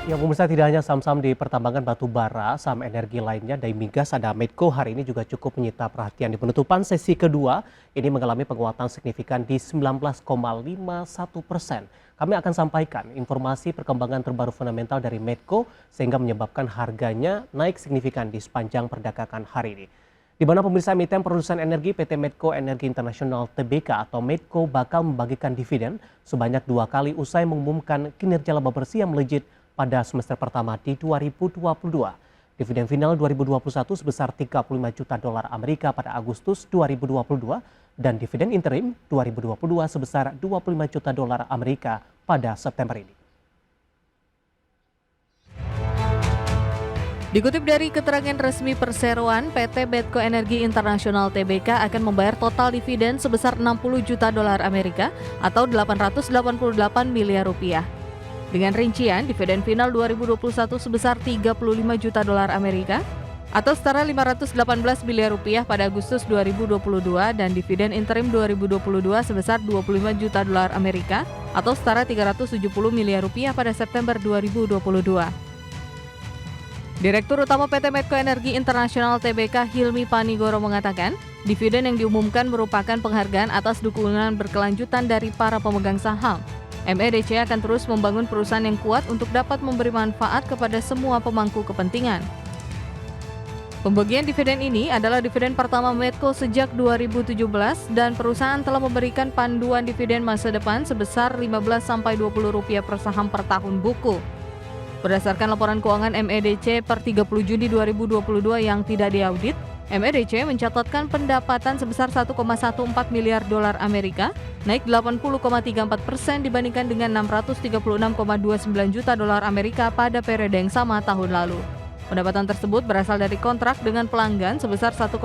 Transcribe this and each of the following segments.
Ya, pemirsa, tidak hanya saham-saham di pertambangan batu bara, saham energi lainnya dari migas ada Medco hari ini juga cukup menyita perhatian. Di penutupan sesi kedua, ini mengalami penguatan signifikan di 19,51%. Kami akan sampaikan informasi perkembangan terbaru fundamental dari Medco sehingga menyebabkan harganya naik signifikan di sepanjang perdagangan hari ini. Di mana pemirsa emiten produsen energi PT Medco Energi Internasional Tbk atau Medco bakal membagikan dividen sebanyak 2 kali usai mengumumkan kinerja laba bersih yang melejit pada semester pertama di 2022. Dividen final 2021 sebesar 35 juta dolar Amerika pada Agustus 2022 dan dividen interim 2022 sebesar 25 juta dolar Amerika pada September ini. Dikutip dari keterangan resmi perseroan, PT Medco Energi Internasional Tbk akan membayar total dividen sebesar 60 juta dolar Amerika atau 888 miliar rupiah. Dengan rincian, dividen final 2021 sebesar 35 juta dolar Amerika atau setara 518 miliar rupiah pada Agustus 2022 dan dividen interim 2022 sebesar 25 juta dolar Amerika atau setara 370 miliar rupiah pada September 2022. Direktur Utama PT Medco Energi Internasional Tbk Hilmi Panigoro mengatakan, dividen yang diumumkan merupakan penghargaan atas dukungan berkelanjutan dari para pemegang saham. MEDC akan terus membangun perusahaan yang kuat untuk dapat memberi manfaat kepada semua pemangku kepentingan. Pembagian dividen ini adalah dividen pertama Medco sejak 2017 dan perusahaan telah memberikan panduan dividen masa depan sebesar 15-20 rupiah per saham per tahun buku. Berdasarkan laporan keuangan MEDC per 30 Juni 2022 yang tidak diaudit, MEDC mencatatkan pendapatan sebesar 1,14 miliar dolar Amerika, naik 80,34% dibandingkan dengan 636,29 juta dolar Amerika pada periode yang sama tahun lalu. Pendapatan tersebut berasal dari kontrak dengan pelanggan sebesar 1,12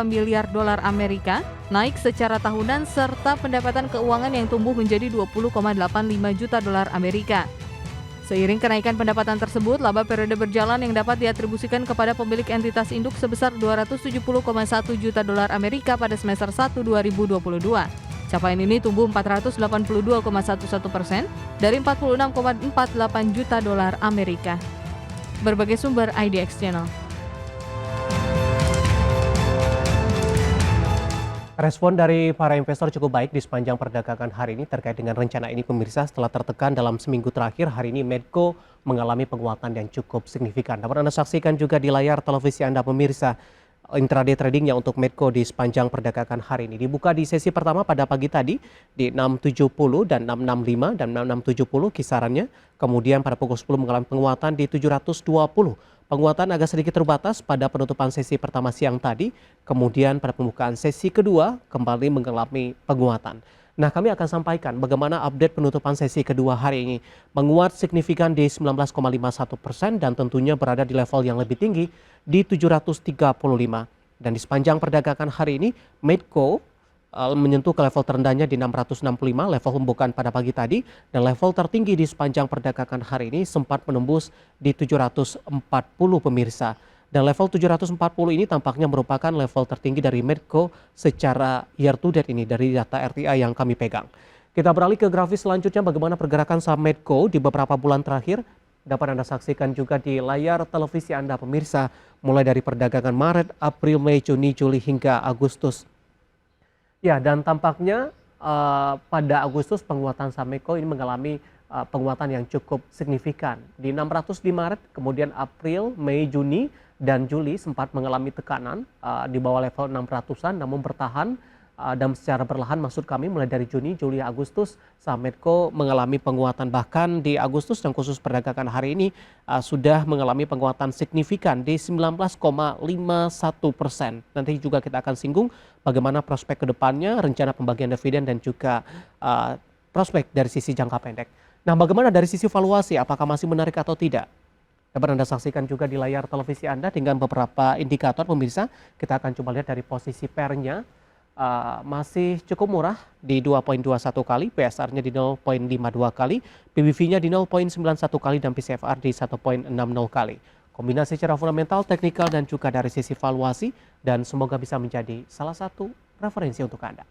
miliar dolar Amerika, naik secara tahunan serta pendapatan keuangan yang tumbuh menjadi 20,85 juta dolar Amerika. Seiring kenaikan pendapatan tersebut, laba periode berjalan yang dapat diatribusikan kepada pemilik entitas induk sebesar 270,1 juta dolar Amerika pada semester 1 2022. Capaian ini tumbuh 482,11% dari 46,48 juta dolar Amerika. Berbagai sumber IDX Channel. Respon dari para investor cukup baik di sepanjang perdagangan hari ini terkait dengan rencana ini, pemirsa. Setelah tertekan dalam seminggu terakhir, hari ini Medco mengalami penguatan yang cukup signifikan. Dapat Anda saksikan juga di layar televisi Anda, pemirsa, intraday tradingnya untuk Medco di sepanjang perdagangan hari ini. Dibuka di sesi pertama pada pagi tadi di 670 dan 665 dan 670 kisarannya. Kemudian pada pukul 10 mengalami penguatan di 720. Penguatan agak sedikit terbatas pada penutupan sesi pertama siang tadi, kemudian pada pembukaan sesi kedua kembali mengalami penguatan. Nah, kami akan sampaikan bagaimana update penutupan sesi kedua hari ini. Menguat signifikan di 19,51% dan tentunya berada di level yang lebih tinggi di 735. Dan di sepanjang perdagangan hari ini, Medco menyentuh ke level terendahnya di 665, level pembukaan pada pagi tadi, dan level tertinggi di sepanjang perdagangan hari ini sempat menembus di 740, pemirsa. Dan level 740 ini tampaknya merupakan level tertinggi dari Medco secara year to date ini dari data RTI yang kami pegang. Kita beralih ke grafis selanjutnya, bagaimana pergerakan saham Medco di beberapa bulan terakhir. Dapat Anda saksikan juga di layar televisi Anda, pemirsa, mulai dari perdagangan Maret, April, Mei, Juni, Juli hingga Agustus. Ya, dan tampaknya pada Agustus penguatan saham Medco ini mengalami penguatan yang cukup signifikan. Di 600 di Maret, kemudian April, Mei, Juni, dan Juli sempat mengalami tekanan di bawah level 600-an namun bertahan dan secara perlahan, maksud kami mulai dari Juni, Juli, Agustus saham Medco mengalami penguatan. Bahkan di Agustus dan khusus perdagangan hari ini sudah mengalami penguatan signifikan di 19,51%. Nanti juga kita akan singgung bagaimana prospek ke depannya, rencana pembagian dividen dan juga prospek dari sisi jangka pendek. Nah, bagaimana dari sisi valuasi, apakah masih menarik atau tidak? Dapat Anda saksikan juga di layar televisi Anda dengan beberapa indikator, pemirsa. Kita akan coba lihat dari posisi pairnya. Masih cukup murah di 2,21 kali, PSR-nya di 0,52 kali, PBV-nya di 0,91 kali, dan PCFR di 1,60 kali. Kombinasi secara fundamental, teknikal, dan juga dari sisi valuasi, dan semoga bisa menjadi salah satu referensi untuk Anda.